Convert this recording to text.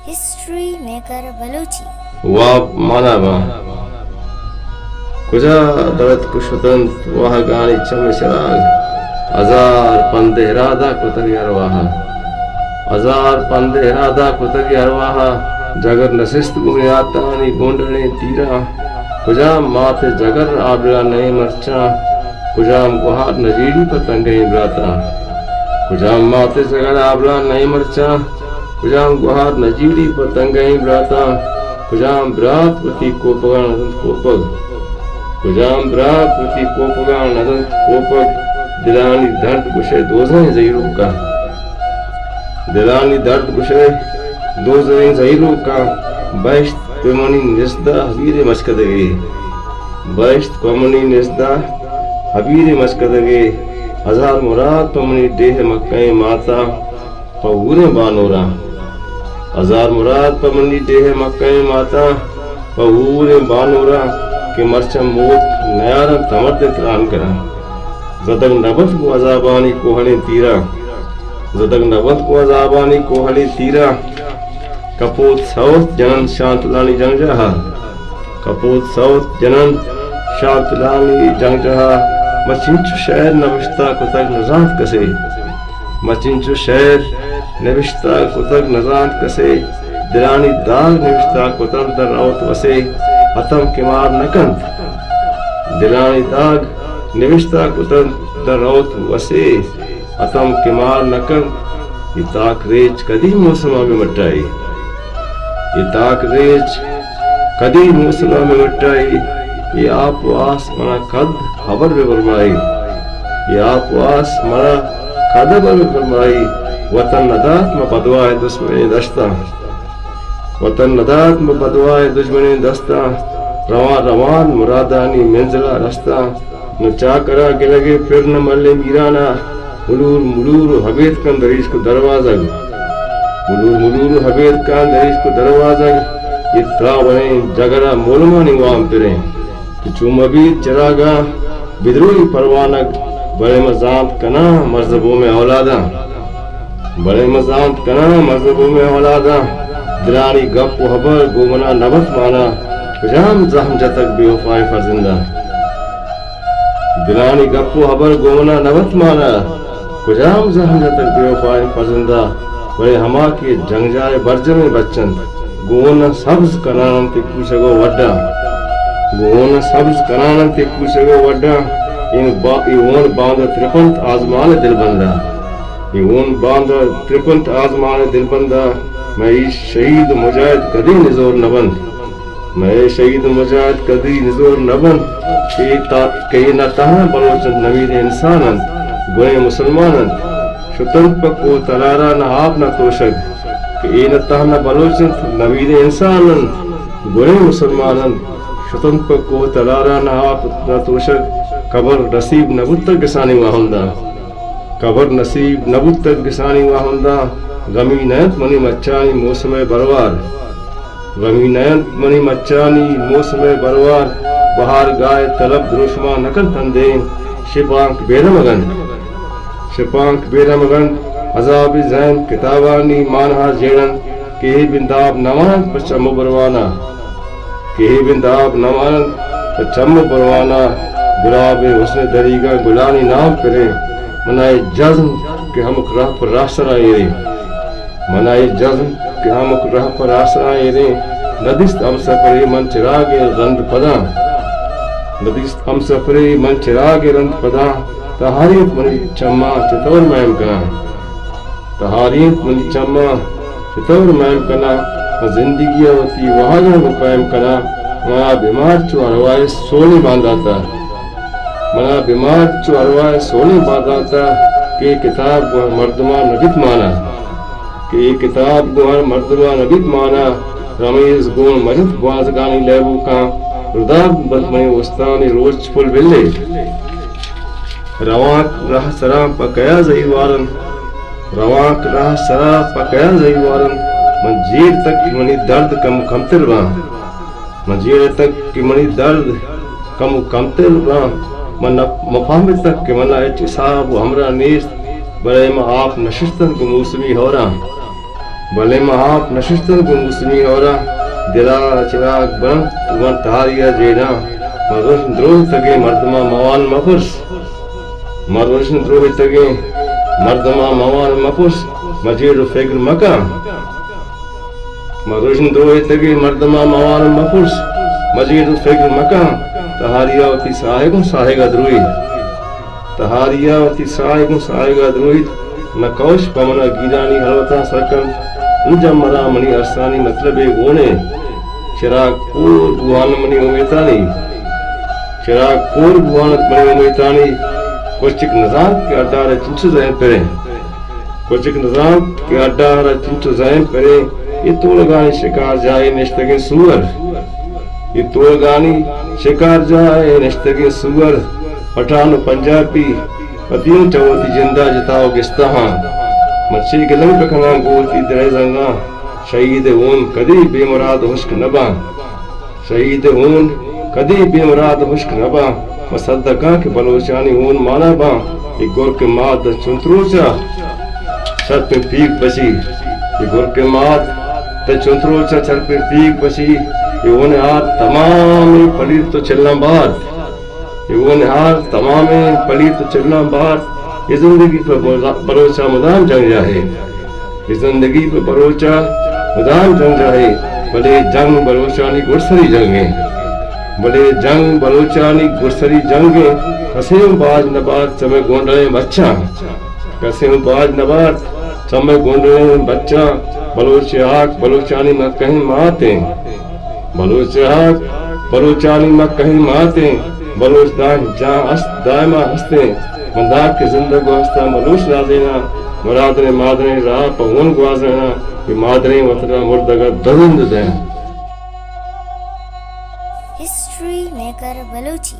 History Maker Baluchi. واب مانا با کجا دولت کشتند واہ گانی چم چراغ ہزار پند ارادہ کتگی ارواہا ہزار پند ارادہ کتگی ارواہا جگر نشست بنیاتانی گونڈنے تیرا کجام مات جگر آبلا نہیں مرچا کجام گوہار نجیڑی پتنگیں براتا کجام مات جگر آبلا نہیں مرچا کجام گوہار نجیڑی پتنگیں براتا کجام برات پتی کوپگان ندن کوپگ کجام برات پتی کوپگان ندن کوپگ دلانی درد گشے دوزیں زہیروں کا دلانی درد گشے دوزیں زہیروں کا بہشت پیمانی نزدہ حبیر مشکدگے بہشت پیمانی نزدہ حبیر مشکدگے ہزار مراد پیمانی دیہ مکہ ماتا پہورے بانورا ہزار مراد پمنی دیہ مکہ ماتا پہور بانورا کہ مرچم موت نیارم تمرد تران کرا زدگ نبت کو عذابانی کوہنی تیرا زدگ نبت کو عذابانی کوہنی تیرا کپوت سوت جنن شانتلانی جنگ جہا کپوت سوت جنن شانتلانی جنگ جہا مچنچو شہر نوشتا کتگ نزانت کسے مچنچو شہر نوشتا کتگ نزانت کسے دلانی داغ نوشتا کتر در روت وسے اتم کمار نکند دلانی داغ نوشتا کتر در روت وسے اتم کمار نکند یہ تاک ریچ کدی موسمہ میں مٹائی یہ تاک ریچ کدی موسمہ میں مٹائی یہ آپ واس منا قد خبر میں فرمائی یہ آپ واس منا قدبر میں فرمائی وطن ندات میں بدوائے دشمنی دستا وطن ندات میں بدوائے دشمنی دستا روان روان مرادانی منزلہ رستا نچا کرا کے لگے پھر نہ ملے میرانا ملور ملور حبیت کن دریش کو دروازہ ملور ملور حبیت کن دریش کو دروازہ یہ تراونے جگرہ مولمانی وام تریں چوم عبید چراغا بدروئی پروانک بڑے مزانت کنا مرزبوں میں اولادا بڑے مزانت کنا مرزبوں میں اولادا دلانی گپ و حبر گومنا نبت مانا کجام زہم جتک بے وفائی فرزندہ دلانی گپ و حبر گومنا نبت مانا کجام زہم جتک بے وفائی فرزندہ بڑے ہما کے جنگ جائے برجم بچن گونا سبز کنانم تے کوشگو وڈا گونا سبز کنانم تے کوشگو وڈا اون باندھا ترپنت آزمان دل بندہ اون باندھا ترپنت آزمان دل بندہ میں شہید مجاہد کدی نزور نبند میں شہید مجاہد کدی نزور نبند کہ نہ تہنا بلوچن نوید انسانند گوئے مسلمانند شتن پکو تلارا نہ آپ نہ توشگ کہ نہ تہنا بلوچن نوید انسانند گوئے مسلمانند شتن پکو تلارا نہ آپ نہ توشگ قبر نصیب نبوت تک گسانی واہندہ قبر نصیب نبوت تک گسانی واہندہ غمی نیت منی مچانی موسم بروار غمی نیت منی مچانی موسم بروار بہار گائے طلب دروشما نکن تندین شپانک بیرمگن شپانک بیرمگن عذاب زین کتابانی مانہا جیڑن کہی بنداب نمانت پچم بروانا کہی بنداب نمانت پچم بروانا گلاب حسن دریگا گلانی نام کرے منائے جزم کہ ہم راہ پر راسرا ایرے منائے جزم کہ ہم راہ پر راسرا ایرے ندیست ہم سفرے من چراغ رند پدا ندیست ہم سفرے من چراغ رند پدا تہاریت منی چما چطور مہم کنا تہاریت منی چما چطور مہم کنا زندگی ہوتی وہاں کو قائم کنا منا بیمار چو اروائے سونی باندھاتا منا بیمار چو اروائے سونی باندھاتا کہ کتاب گوہر مردمان نبیت مانا کہ کتاب گوہر مردمان نبیت مانا رمیز گون مجد بازگانی لیبو کا رداب بدمئی وستانی روچ پل بلے رواک راہ سرام پکیا زیوارن رواک راہ سرام پکیا زیوارن من جیر تک منی درد کم کمتر وان من جیر تک منی درد کم کمتر وان من مفاہم تک کہ من اچ صاحب ہمرا نیست برائے ما آپ نشستن کو موسمی ہو رہا بھلے آپ نشستن کو مسلمی اورا دلا چراغ بن ون تہاریا جینا مروشن دروہ تگے مردمہ موان مپرس مروشن دروہ تگے مردمہ موان مپرس مجید و فکر مکہ مروشن دروہ تگے مردمہ موان مپرس مجید و فکر مکہ تہاریا وتی ساہگن ساہگا دروئی تہاریا وتی ساہگن ساہگا دروئی نکوش پمنا گیرانی حلوتا سرکن انجا مرا منی ارسانی مطلب گونے چراغ کور بوان منی امیتانی چراغ کور بوانت منی امیتانی کوچک نظام کے اڈار چنچو زین پرے کوچک نظام کے اڈار چنچو زین پرے یہ تولگانی شکار جائے نشتگی سور یہ تولگانی شکار جائے نشتگی سور پٹھان پنجابی پتیوں چوتی جندہ جتاؤ گستہاں مچھی کے لنگ پکھنا گولتی درے زنگاں شہید ہون کدی بے مراد حشک نبا شہید ہون کدی بے مراد حشک نبا مصدقاں کے بلوچانی ہون مانا با یہ گر کے ماد چنتروچا چھت پہ پیک بچی یہ گر کے ماد چنتروچا چھت پہ پیک بچی یہ ہونے ہاتھ تمام پلید تو چلنا بعد یہ ہونے ہاتھ تمام پلید تو چلنا بعد یہ زندگی پر بلوچا مدام جنگ جاہے یہ زندگی پر بلوچا مدام جنگ جاہے بلے جنگ بلوچانی گرسری جنگیں بلے جنگ بلوچانی گرسری جنگیں کسیم باج نبات چمے گونڈلیں بچہ کسیم باج نبات چمے گونڈلیں بچہ بلوچ آگ بلوچانی میں کہیں ماتیں بلوچ آگ بلوچانی میں کہیں ماتیں بلوچ دائم جہاں دائمہ ہستے مندار کے زندگو ہستا ملوش نازینا مرادنے مادنے راہ پہون گوازینا کہ مادنے وطنہ مردگا دھند دیں ہسٹری میکر بلوچی